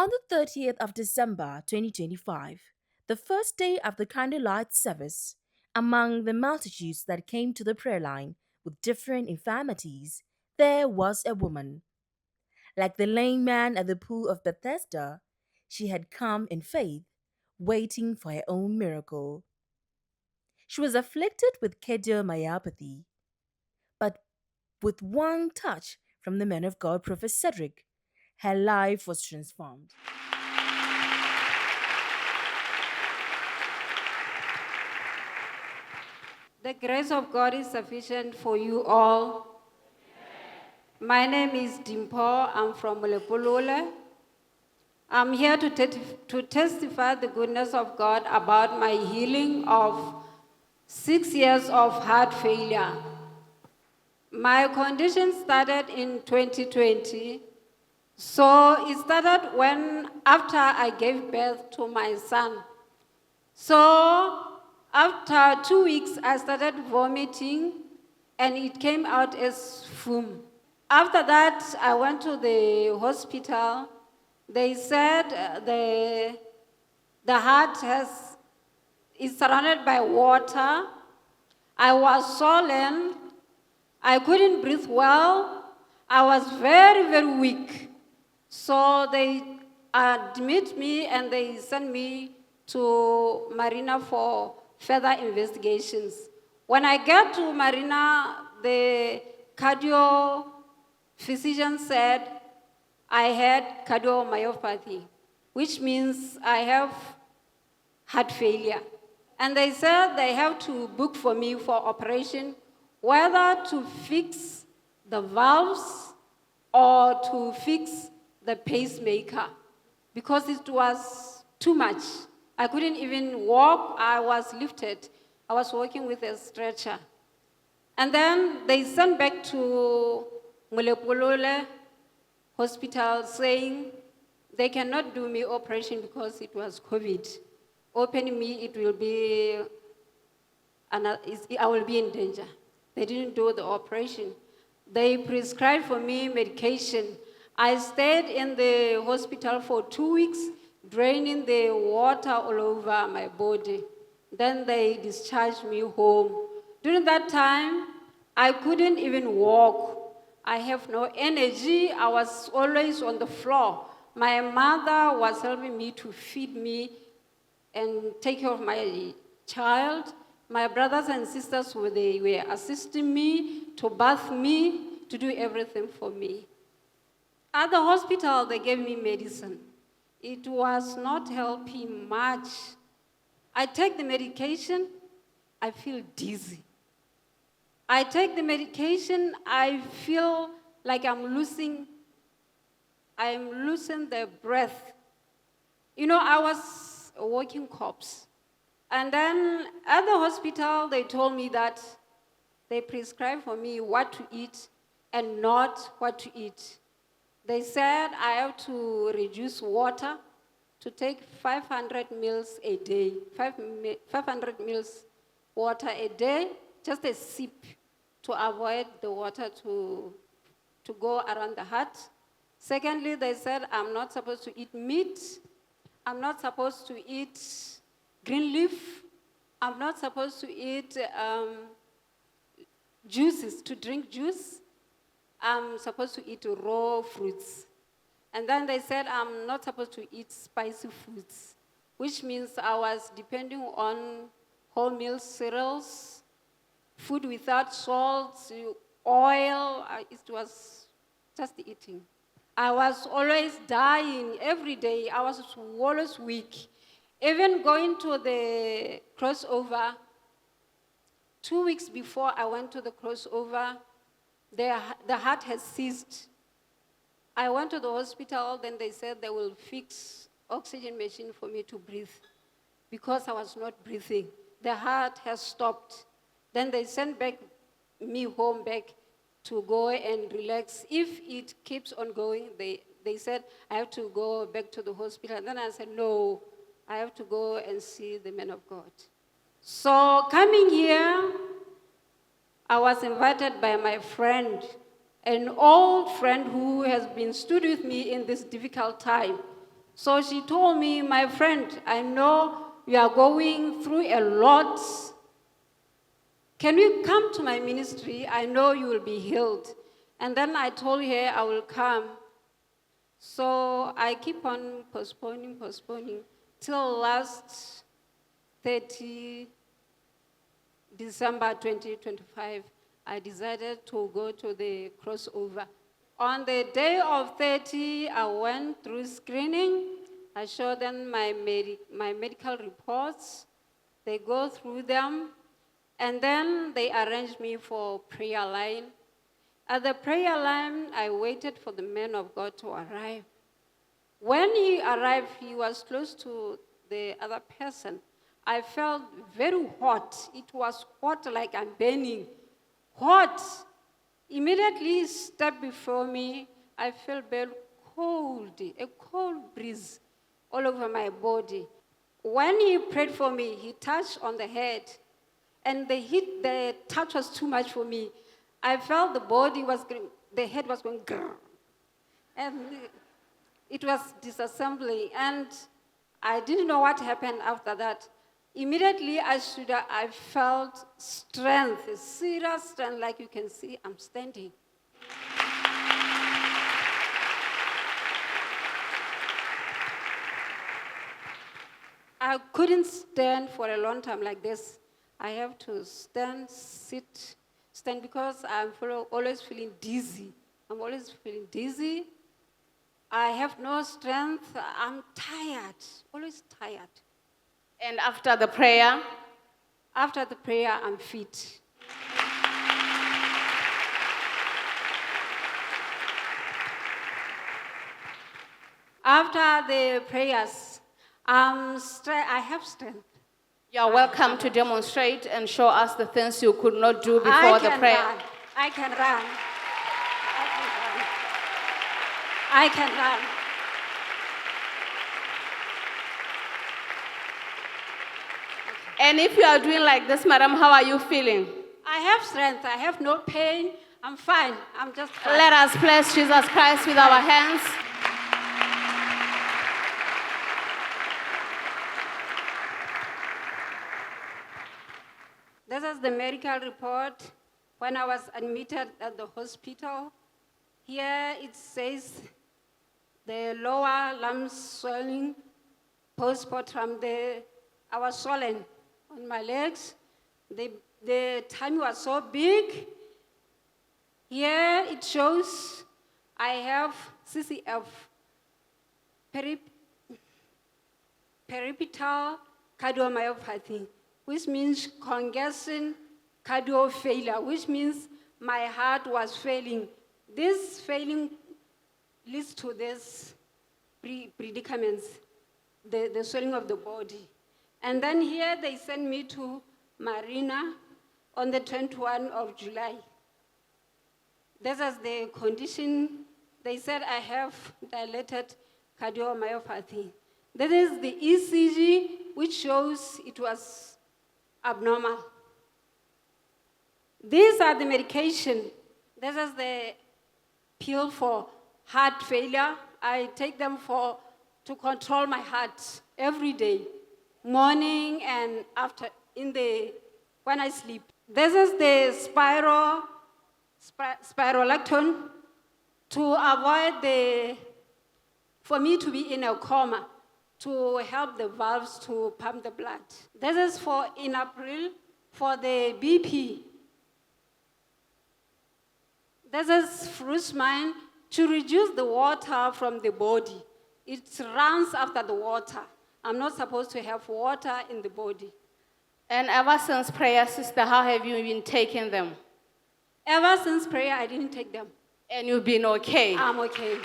On the 30th of December 2025, the first day of the candlelight service, among the multitudes that came to the prayer line with different infirmities, there was a woman. Like the lame man at the pool of Bethesda, she had come in faith, waiting for her own miracle. She was afflicted with cardiomyopathy, but with one touch from the man of God, Prophet Cedric, her life was transformed. The grace of God is sufficient for you all. My name is Dimpo. I'm from Lepolole. I'm here to testify the goodness of God about my healing of 6 years of heart failure. My condition started in 2020. So it started after I gave birth to my son. So after 2 weeks, I started vomiting, and it came out as foam. After that, I went to the hospital. They said the heart is surrounded by water. I was swollen. I couldn't breathe well. I was very, very weak. So they admit me and they sent me to Marina for further investigations. When I get to Marina, the cardio physician said I had cardiomyopathy, which means I have heart failure. And they said they have to book for me for operation, whether to fix the valves or to fix the pacemaker, because it was too much. I couldn't even walk. I was lifted. I was walking with a stretcher. And then they sent back to Mulepolole hospital saying they cannot do me operation because it was COVID. Opening me, I will be in danger. They didn't do the operation. They prescribed for me medication. I stayed in the hospital for 2 weeks, draining the water all over my body. Then they discharged me home. During that time, I couldn't even walk. I have no energy. I was always on the floor. My mother was helping me to feed me and take care of my child. My brothers and sisters were assisting me to bath me, to do everything for me. At the hospital, they gave me medicine. It was not helping much. I take the medication, I feel dizzy. I take the medication, I feel like I'm losing the breath. You know, I was a walking corpse. And then at the hospital, they told me that they prescribed for me what to eat and not what to eat. They said I have to reduce water, to take 500 mils a day, 500 mils water a day, just a sip, to avoid the water to go around the heart. Secondly, they said I'm not supposed to eat meat. I'm not supposed to eat green leaf. I'm not supposed to eat juices, to drink juice. I'm supposed to eat raw fruits. And then they said I'm not supposed to eat spicy foods, which means I was depending on wholemeal cereals, food without salt, oil. It was just eating. I was always dying every day. I was always weak. Even going to the crossover, 2 weeks before I went to the crossover, the heart has ceased. I went to the hospital, then they said they will fix oxygen machine for me to breathe because I was not breathing. The heart has stopped. Then they sent me home back to go and relax. If it keeps on going, they said I have to go back to the hospital. And then I said, no, I have to go and see the man of God. So coming here, I was invited by my friend, an old friend who has been stood with me in this difficult time. So she told me, my friend, I know you are going through a lot. Can you come to my ministry? I know you will be healed. And then I told her I will come. So I keep on postponing, till last 30 December 2025, I decided to go to the crossover. On the day of 30, I went through screening. I showed them my medical reports. They go through them, and then they arranged me for prayer line. At the prayer line, I waited for the man of God to arrive. When he arrived, he was close to the other person. I felt very hot. It was hot like I'm burning. Hot. Immediately he stepped before me. I felt very cold, a cold breeze all over my body. When he prayed for me, he touched on the head, and the touch was too much for me. I felt the head was going grrr, and it was disassembling, and I didn't know what happened after that. Immediately I felt strength, serious strength, like you can see I'm standing. I couldn't stand for a long time like this. I have to stand, stand, because I'm always feeling dizzy. I'm always feeling dizzy. I have no strength. I'm tired, always tired. And after the prayer? After the prayer, I'm fit. After the prayers, I have strength. You are welcome to demonstrate and show us the things you could not do before the prayer. I can run. I can run. And if you are doing like this, madam, how are you feeling? I have strength. I have no pain. I'm fine. I'm just fine. Let us bless Jesus Christ with our hands. This is the medical report when I was admitted at the hospital. Here it says the lower limb swelling, postpartum. I was swollen on my legs. The tummy was so big. Here it shows I have CCF, peripetal cardiomyopathy, which means congestion cardio failure, which means my heart was failing. This failing leads to this predicaments, the swelling of the body. And then here they sent me to Marina on the 21st of July. This is the condition. They said I have dilated cardiomyopathy. This is the ECG, which shows it was abnormal. These are the medication. This is the pill for heart failure. I take them to control my heart every day, morning and after, when I sleep. This is the spironolactone to avoid for me to be in a coma, to help the valves to pump the blood. This is in April for the BP. This is Frusmine to reduce the water from the body. It runs after the water. I'm not supposed to have water in the body. And ever since prayer, sister, how have you been taking them? Ever since prayer, I didn't take them. And you've been okay? I'm okay.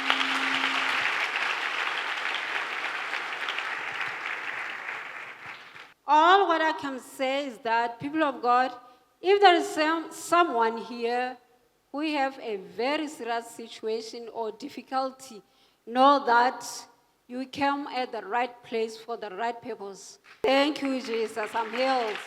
All what I can say is that, people of God, if there is someone here who have a very serious situation or difficulty, know that you came at the right place for the right purpose. Thank you, Jesus. I'm healed.